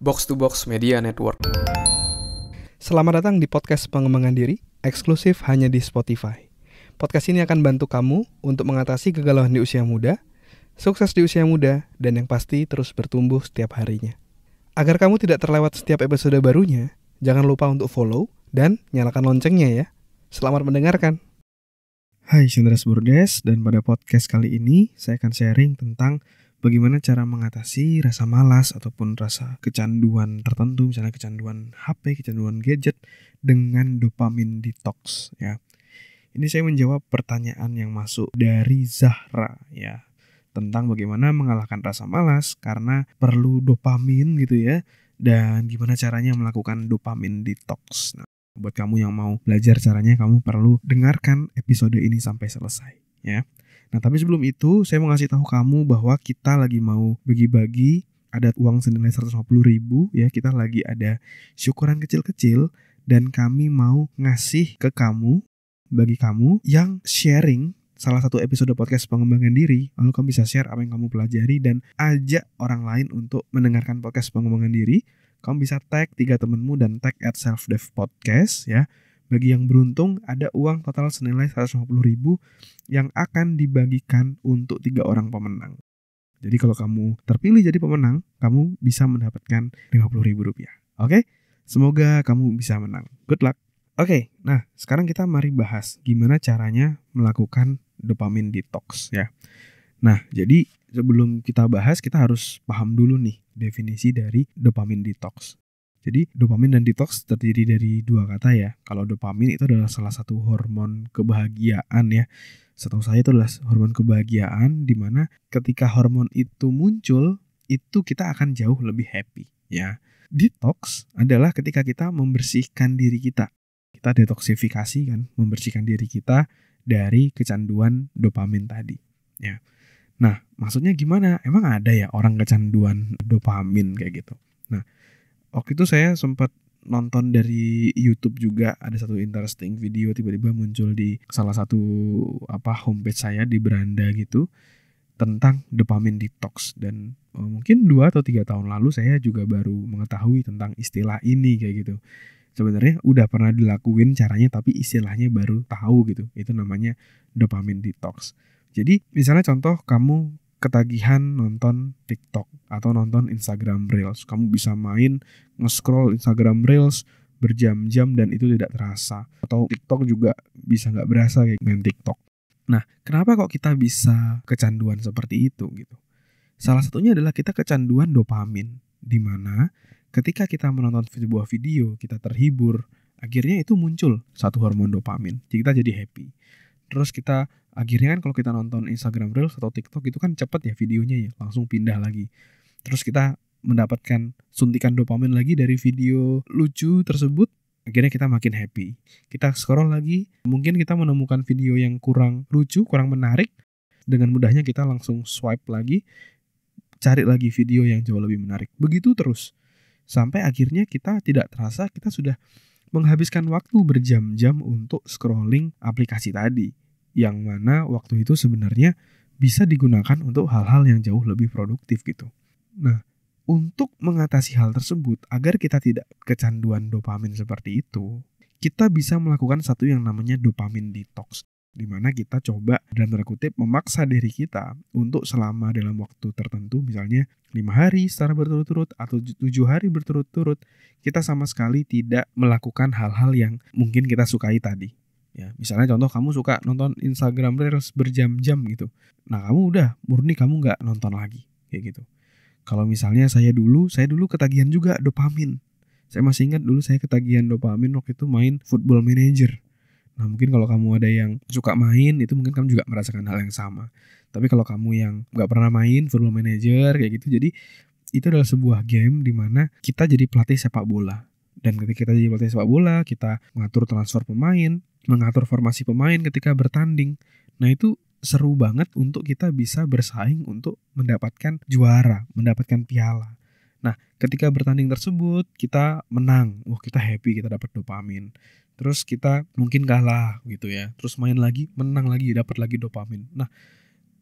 Box to Box Media Network. Selamat datang di podcast pengembangan diri, eksklusif hanya di Spotify. Podcast ini akan bantu kamu untuk mengatasi kegalauan di usia muda, sukses di usia muda, dan yang pasti terus bertumbuh setiap harinya. Agar kamu tidak terlewat setiap episode barunya, jangan lupa untuk follow dan nyalakan loncengnya ya. Selamat mendengarkan. Hai, Chandras Burdes, dan pada podcast kali ini saya akan sharing tentang bagaimana cara mengatasi rasa malas ataupun rasa kecanduan tertentu, misalnya kecanduan HP, kecanduan gadget dengan dopamin detox ya. Ini saya menjawab pertanyaan yang masuk dari Zahra ya, tentang bagaimana mengalahkan rasa malas karena perlu dopamin gitu ya, dan gimana caranya melakukan dopamin detox. Nah, buat kamu yang mau belajar caranya, kamu perlu dengarkan episode ini sampai selesai ya. Nah, tapi sebelum itu saya mau ngasih tahu kamu bahwa kita lagi mau bagi-bagi, ada uang senilai 150.000 ya, kita lagi ada syukuran kecil-kecil dan kami mau ngasih ke kamu, bagi kamu yang sharing salah satu episode podcast pengembangan diri, lalu kamu bisa share apa yang kamu pelajari dan ajak orang lain untuk mendengarkan podcast pengembangan diri. Kamu bisa tag 3 temanmu dan tag @selfdevpodcast ya. Bagi yang beruntung ada uang total senilai 150.000 yang akan dibagikan untuk 3 orang pemenang. Jadi kalau kamu terpilih jadi pemenang, kamu bisa mendapatkan Rp50.000. Oke? Semoga kamu bisa menang. Good luck. Oke, nah sekarang kita mari bahas gimana caranya melakukan dopamin detox ya. Nah, jadi sebelum kita bahas, kita harus paham dulu nih definisi dari dopamin detox. Jadi dopamin dan detox terdiri dari 2 kata ya. Kalau dopamin itu adalah salah satu hormon kebahagiaan ya. Setahu saya itu adalah hormon kebahagiaan, di mana ketika hormon itu muncul, itu kita akan jauh lebih happy ya. Detox adalah ketika kita membersihkan diri kita. Kita detoksifikasi kan, membersihkan diri kita dari kecanduan dopamin tadi ya. Nah, maksudnya gimana? Emang ada ya orang kecanduan dopamin kayak gitu? Nah, waktu itu saya sempat nonton dari YouTube juga, ada satu interesting video tiba-tiba muncul di salah satu homepage saya di beranda gitu tentang dopamin detox, dan mungkin 2 atau 3 tahun lalu saya juga baru mengetahui tentang istilah ini kayak gitu. Sebenarnya udah pernah dilakuin caranya tapi istilahnya baru tahu gitu. Itu namanya dopamin detox. Jadi misalnya contoh kamu ketagihan nonton TikTok atau nonton Instagram Reels, kamu bisa main nge-scroll Instagram Reels berjam-jam dan itu tidak terasa. Atau TikTok juga bisa nggak berasa kayak main TikTok. Nah, kenapa kok kita bisa kecanduan seperti itu gitu? Salah satunya adalah kita kecanduan dopamin, di mana ketika kita menonton sebuah video, kita terhibur, akhirnya itu muncul satu hormon dopamin, kita jadi happy. Terus kita akhirnya kan kalau kita nonton Instagram Reels atau TikTok itu kan cepet ya videonya ya, langsung pindah lagi. Terus kita mendapatkan suntikan dopamin lagi dari video lucu tersebut, akhirnya kita makin happy. Kita scroll lagi, mungkin kita menemukan video yang kurang lucu, kurang menarik, dengan mudahnya kita langsung swipe lagi, cari lagi video yang jauh lebih menarik. Begitu terus, sampai akhirnya kita tidak terasa kita sudah menghabiskan waktu berjam-jam untuk scrolling aplikasi tadi, yang mana waktu itu sebenarnya bisa digunakan untuk hal-hal yang jauh lebih produktif gitu. Nah, untuk mengatasi hal tersebut, agar kita tidak kecanduan dopamin seperti itu, kita bisa melakukan satu yang namanya dopamin detox, di mana kita coba dalam tanda kutip memaksa diri kita untuk selama dalam waktu tertentu, misalnya 5 hari secara berturut-turut atau 7 hari berturut-turut, kita sama sekali tidak melakukan hal-hal yang mungkin kita sukai tadi. Ya, misalnya contoh kamu suka nonton Instagram Reels berjam-jam gitu. Nah, kamu udah murni kamu nggak nonton lagi kayak gitu. Kalau misalnya saya dulu ketagihan juga dopamin. Saya masih ingat dulu saya ketagihan dopamin waktu itu main Football Manager. Nah, mungkin kalau kamu ada yang suka main, itu mungkin kamu juga merasakan hal yang sama. Tapi kalau kamu yang nggak pernah main Football Manager kayak gitu, jadi itu adalah sebuah game di mana kita jadi pelatih sepak bola. Dan ketika kita jadi pelatih sepak bola, kita mengatur transfer pemain, mengatur formasi pemain ketika bertanding. Nah, itu seru banget untuk kita bisa bersaing untuk mendapatkan juara, mendapatkan piala. Nah, ketika bertanding tersebut kita menang, kita happy, kita dapat dopamin. Terus kita mungkin kalah gitu ya, terus main lagi, menang lagi, dapat lagi dopamin. Nah,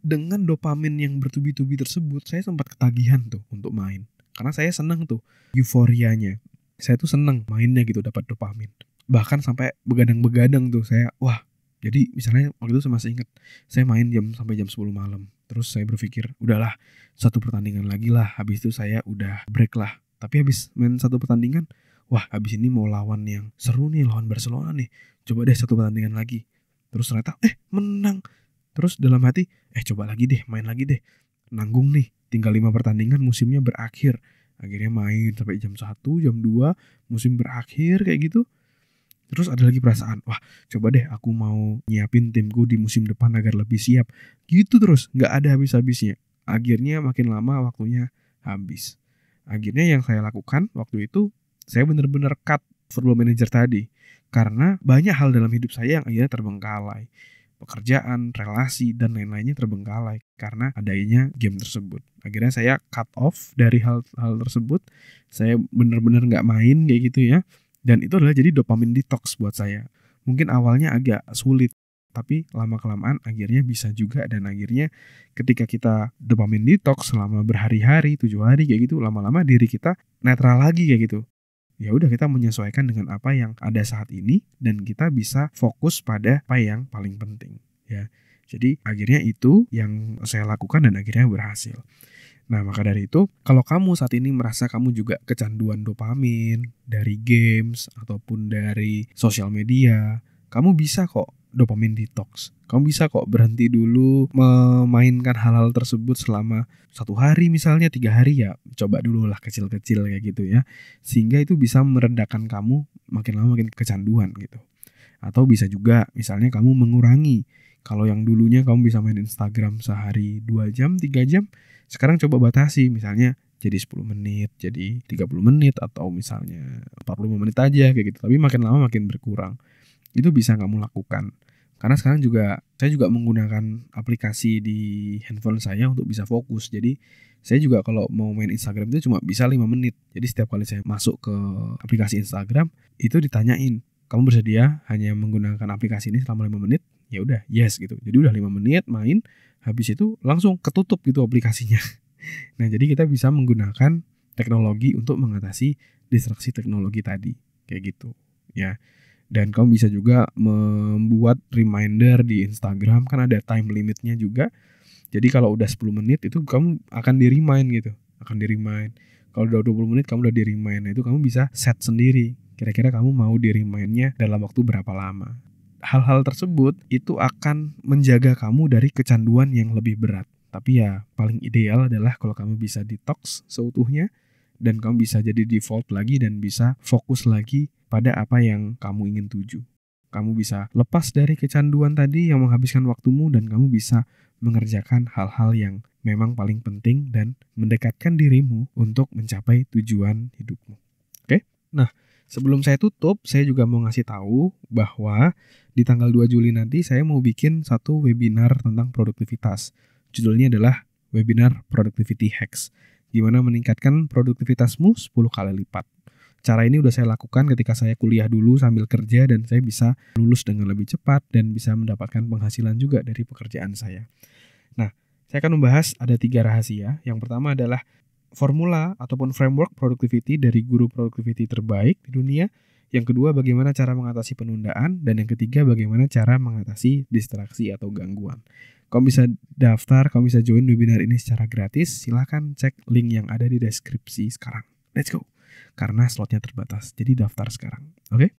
dengan dopamin yang bertubi-tubi tersebut, saya sempat ketagihan tuh untuk main. Karena saya seneng tuh euforianya. Saya tuh seneng mainnya gitu, dapat dopamin. Bahkan sampai begadang-begadang tuh saya, wah. Jadi misalnya waktu itu saya masih ingat, saya main sampai jam 10 malam. Terus saya berpikir, udahlah, satu pertandingan lagi lah. Habis itu saya udah break lah. Tapi habis main satu pertandingan, wah habis ini mau lawan yang seru nih, lawan Barcelona nih. Coba deh satu pertandingan lagi. Terus ternyata, menang. Terus dalam hati, coba lagi deh, main lagi deh. Nanggung nih, tinggal 5 pertandingan musimnya berakhir. Akhirnya main sampai jam 1, jam 2, musim berakhir kayak gitu. Terus ada lagi perasaan, wah coba deh aku mau nyiapin timku di musim depan agar lebih siap. Gitu terus, gak ada habis-habisnya. Akhirnya makin lama waktunya habis. Akhirnya yang saya lakukan waktu itu, saya benar-benar cut Football Manager tadi. Karena banyak hal dalam hidup saya yang akhirnya terbengkalai. Pekerjaan, relasi, dan lain-lainnya terbengkalai karena adanya game tersebut. Akhirnya saya cut off dari hal tersebut. Saya benar-benar gak main kayak gitu ya. Dan itu adalah jadi dopamin detox buat saya. Mungkin awalnya agak sulit, tapi lama-kelamaan akhirnya bisa juga. Dan akhirnya ketika kita dopamin detox selama berhari-hari, 7 hari kayak gitu, lama-lama diri kita netral lagi kayak gitu. Ya udah, kita menyesuaikan dengan apa yang ada saat ini dan kita bisa fokus pada apa yang paling penting ya. Jadi akhirnya itu yang saya lakukan dan akhirnya berhasil. Nah, maka dari itu, kalau kamu saat ini merasa kamu juga kecanduan dopamin dari games ataupun dari sosial media, kamu bisa kok dopamin detox. Kamu bisa kok berhenti dulu memainkan hal-hal tersebut selama 1 hari misalnya, 3 hari ya. Coba dulu lah kecil-kecil kayak gitu ya. Sehingga itu bisa meredakan kamu makin lama makin kecanduan gitu. Atau bisa juga misalnya kamu mengurangi. Kalau yang dulunya kamu bisa main Instagram sehari 2 jam, 3 jam, sekarang coba batasi, misalnya jadi 10 menit, jadi 30 menit, atau misalnya 45 menit aja kayak gitu. Tapi makin lama makin berkurang. Itu bisa kamu lakukan. Karena sekarang saya juga menggunakan aplikasi di handphone saya untuk bisa fokus. Jadi saya juga kalau mau main Instagram itu cuma bisa 5 menit. Jadi setiap kali saya masuk ke aplikasi Instagram, itu ditanyain, kamu bersedia hanya menggunakan aplikasi ini selama 5 menit? Ya udah, yes gitu. Jadi udah 5 menit main, habis itu langsung ketutup gitu aplikasinya. Nah, jadi kita bisa menggunakan teknologi untuk mengatasi distraksi teknologi tadi, kayak gitu ya. Dan kamu bisa juga membuat reminder di Instagram, kan ada time limitnya juga. Jadi kalau udah 10 menit itu kamu akan di-remind gitu, akan di-remind. Kalau udah 20 menit kamu udah di-remind. Nah, itu kamu bisa set sendiri. Kira-kira kamu mau di-remind-nya dalam waktu berapa lama. Hal-hal tersebut itu akan menjaga kamu dari kecanduan yang lebih berat. Tapi ya paling ideal adalah kalau kamu bisa detox seutuhnya dan kamu bisa jadi default lagi dan bisa fokus lagi pada apa yang kamu ingin tuju. Kamu bisa lepas dari kecanduan tadi yang menghabiskan waktumu dan kamu bisa mengerjakan hal-hal yang memang paling penting dan mendekatkan dirimu untuk mencapai tujuan hidupmu. Oke? Nah, sebelum saya tutup, saya juga mau ngasih tahu bahwa di tanggal 2 Juli nanti saya mau bikin satu webinar tentang produktivitas. Judulnya adalah webinar Productivity Hacks. Gimana meningkatkan produktivitasmu 10 kali lipat. Cara ini udah saya lakukan ketika saya kuliah dulu sambil kerja dan saya bisa lulus dengan lebih cepat dan bisa mendapatkan penghasilan juga dari pekerjaan saya. Nah, saya akan membahas ada 3 rahasia. Yang pertama adalah formula ataupun framework productivity dari guru productivity terbaik di dunia. Yang kedua, bagaimana cara mengatasi penundaan. Dan yang ketiga, bagaimana cara mengatasi distraksi atau gangguan. Kamu bisa daftar, kamu bisa join webinar ini secara gratis. Silahkan cek link yang ada di deskripsi sekarang. Let's go! Karena slotnya terbatas, jadi daftar sekarang. Oke?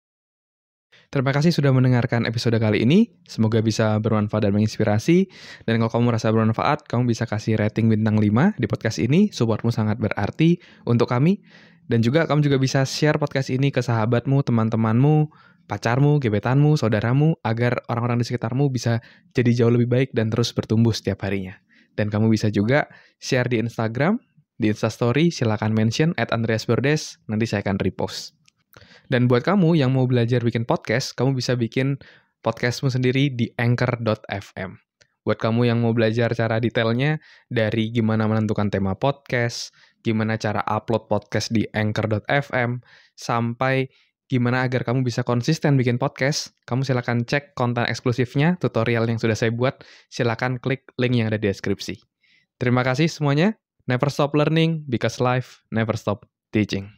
Terima kasih sudah mendengarkan episode kali ini. Semoga bisa bermanfaat dan menginspirasi. Dan kalau kamu merasa bermanfaat, kamu bisa kasih rating bintang 5 di podcast ini. Supportmu sangat berarti untuk kami. Dan juga kamu juga bisa share podcast ini ke sahabatmu, teman-temanmu, pacarmu, gebetanmu, saudaramu, agar orang-orang di sekitarmu bisa jadi jauh lebih baik dan terus bertumbuh setiap harinya. Dan kamu bisa juga share di Instagram, di Instastory, silakan mention @andreasberdes, nanti saya akan repost. Dan buat kamu yang mau belajar bikin podcast, kamu bisa bikin podcastmu sendiri di anchor.fm. Buat kamu yang mau belajar cara detailnya, dari gimana menentukan tema podcast, gimana cara upload podcast di anchor.fm, sampai gimana agar kamu bisa konsisten bikin podcast, kamu silakan cek konten eksklusifnya, tutorial yang sudah saya buat, silakan klik link yang ada di deskripsi. Terima kasih semuanya, Never stop learning because life never stop teaching.